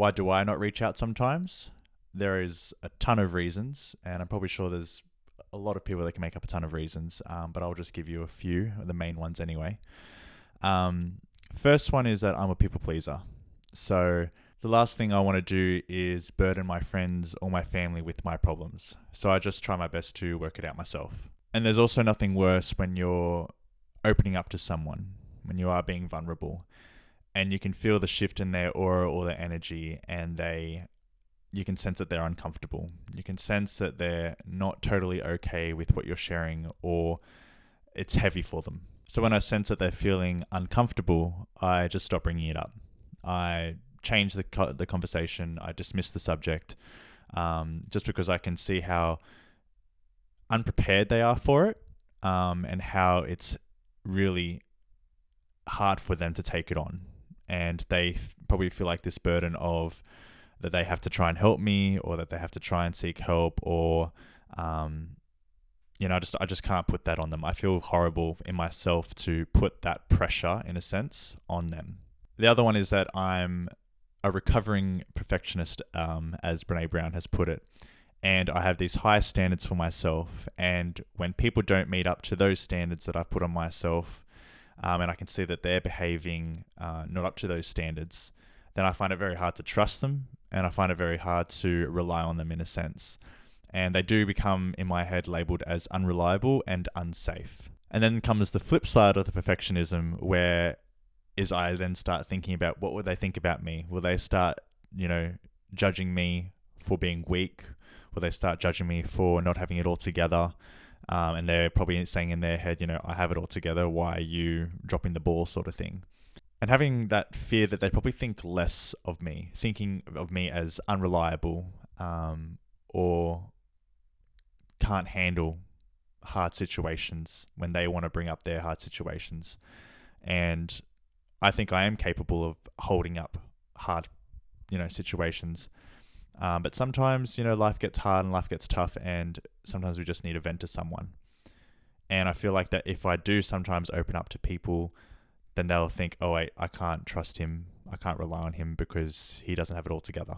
Why do I not reach out sometimes? There is a ton of reasons, and I'm probably sure there's a lot of people that can make up a ton of reasons, but I'll just give you a few, the main ones anyway. Um, First one is that I'm a people pleaser. So the last thing I want to do is burden my friends or my family with my problems. So I just try my best to work it out myself. And there's also nothing worse when you're opening up to someone, when you are being vulnerable, and you can feel the shift in their aura or their energy, and you can sense that they're uncomfortable. You can sense that they're not totally okay with what you're sharing, or it's heavy for them. So when I sense that they're feeling uncomfortable, I just stop bringing it up. I change the conversation. I dismiss the subject, just because I can see how unprepared they are for it, and how it's really hard for them to take it on. And they probably feel like this burden of that they have to try and help me, or that they have to try and seek help, or I just can't put that on them. I feel horrible in myself to put that pressure, in a sense, on them. The other one is that I'm a recovering perfectionist, as Brene Brown has put it. And I have these high standards for myself. And when people don't meet up to those standards that I've put on myself, and I can see that they're behaving not up to those standards, then I find it very hard to trust them, and I find it very hard to rely on them, in a sense. And they do become, in my head, labeled as unreliable and unsafe. And then comes the flip side of the perfectionism, where is I then start thinking about, what would they think about me? Will they start, judging me for being weak? Will they start judging me for not having it all together? And they're probably saying in their head, I have it all together. Why are you dropping the ball, sort of thing? And having that fear that they probably think less of me, thinking of me as unreliable, or can't handle hard situations when they want to bring up their hard situations. And I think I am capable of holding up hard, situations. But sometimes, life gets hard and life gets tough, and sometimes we just need to vent to someone. And I feel like that if I do sometimes open up to people, then they'll think, oh wait, I can't trust him. I can't rely on him because he doesn't have it all together.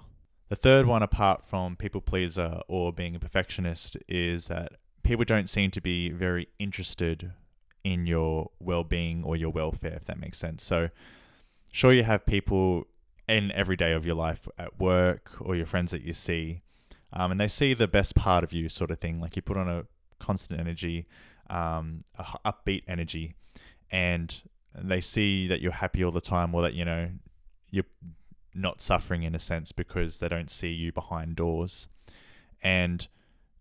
The third one, apart from people pleaser or being a perfectionist, is that people don't seem to be very interested in your well-being or your welfare, if that makes sense. So sure, you have people in every day of your life at work, or your friends that you see, and they see the best part of you, sort of thing. Like, you put on a constant energy, a upbeat energy, and they see that you're happy all the time, or that, you're not suffering, in a sense, because they don't see you behind doors. And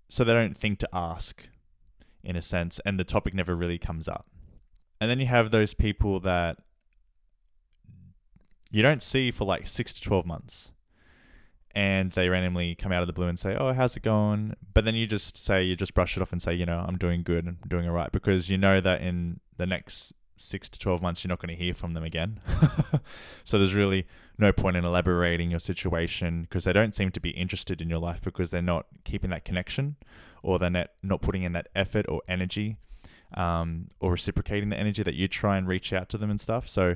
so they don't think to ask, in a sense, and the topic never really comes up. And then you have those people that you don't see for like 6 to 12 months. And they randomly come out of the blue and say, oh, how's it going? But then you just brush it off and say, I'm doing good, I'm doing all right. Because you know that in the next 6 to 12 months, you're not going to hear from them again. So there's really no point in elaborating your situation, because they don't seem to be interested in your life, because they're not keeping that connection, or they're not putting in that effort or energy, or reciprocating the energy that you try and reach out to them and stuff. So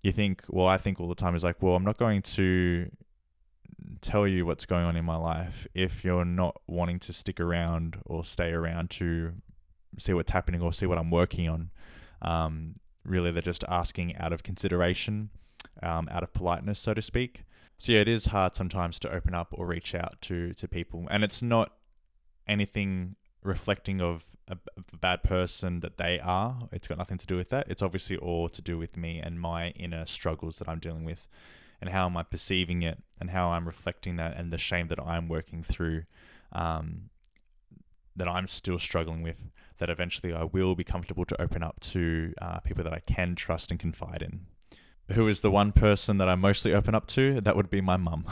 I think all the time is like, well, I'm not going to tell you what's going on in my life if you're not wanting to stick around or stay around to see what's happening or see what I'm working on. Really, they're just asking out of consideration, out of politeness, so to speak. So yeah, it is hard sometimes to open up or reach out to people. And it's not anything reflecting of a bad person that they are. It's got nothing to do with that. It's obviously all to do with me and my inner struggles that I'm dealing with, and how am I perceiving it, and how I'm reflecting that, and the shame that I'm working through, that I'm still struggling with, that eventually I will be comfortable to open up to people that I can trust and confide in. Who is the one person that I mostly open up to? That would be my mum.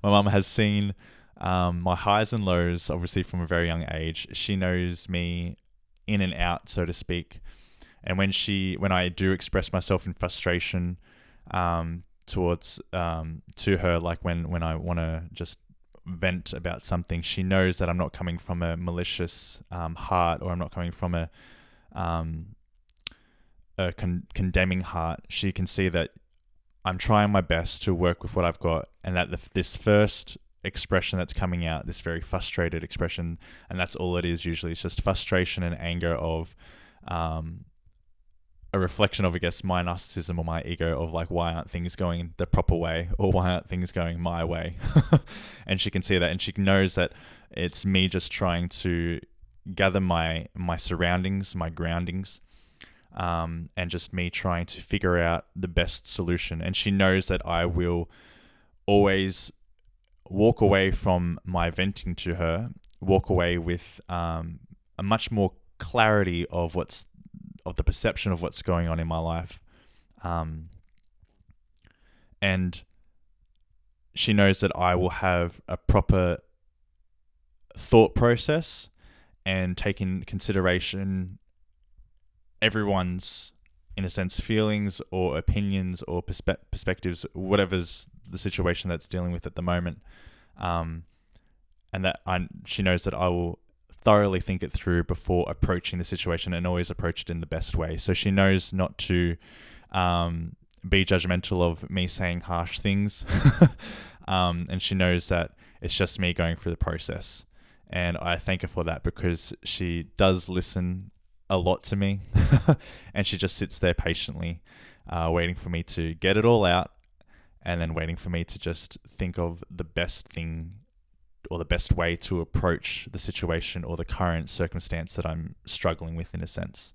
My mum has seen my highs and lows, obviously, from a very young age. She knows me in and out, so to speak. And when I do express myself in frustration towards to her, like when I want to just vent about something, she knows that I'm not coming from a malicious heart, or I'm not coming from a condemning heart. She can see that I'm trying my best to work with what I've got, and that this first expression that's coming out, this very frustrated expression, and that's all it is usually. It's just frustration and anger of a reflection of, I guess, my narcissism or my ego of like, why aren't things going the proper way, or why aren't things going my way? And she can see that, and she knows that it's me just trying to gather my surroundings, my groundings, and just me trying to figure out the best solution. And she knows that I will always walk away from my venting to her, walk away with a much more clarity of the perception of what's going on in my life. And she knows that I will have a proper thought process and take in consideration everyone's, in a sense, feelings or opinions or perspectives, whatever's the situation that's dealing with at the moment. And that she knows that I will thoroughly think it through before approaching the situation, and always approach it in the best way. So she knows not to be judgmental of me saying harsh things. And she knows that it's just me going through the process. And I thank her for that, because she does listen a lot to me. And she just sits there patiently, waiting for me to get it all out, and then waiting for me to just think of the best thing or the best way to approach the situation or the current circumstance that I'm struggling with, in a sense.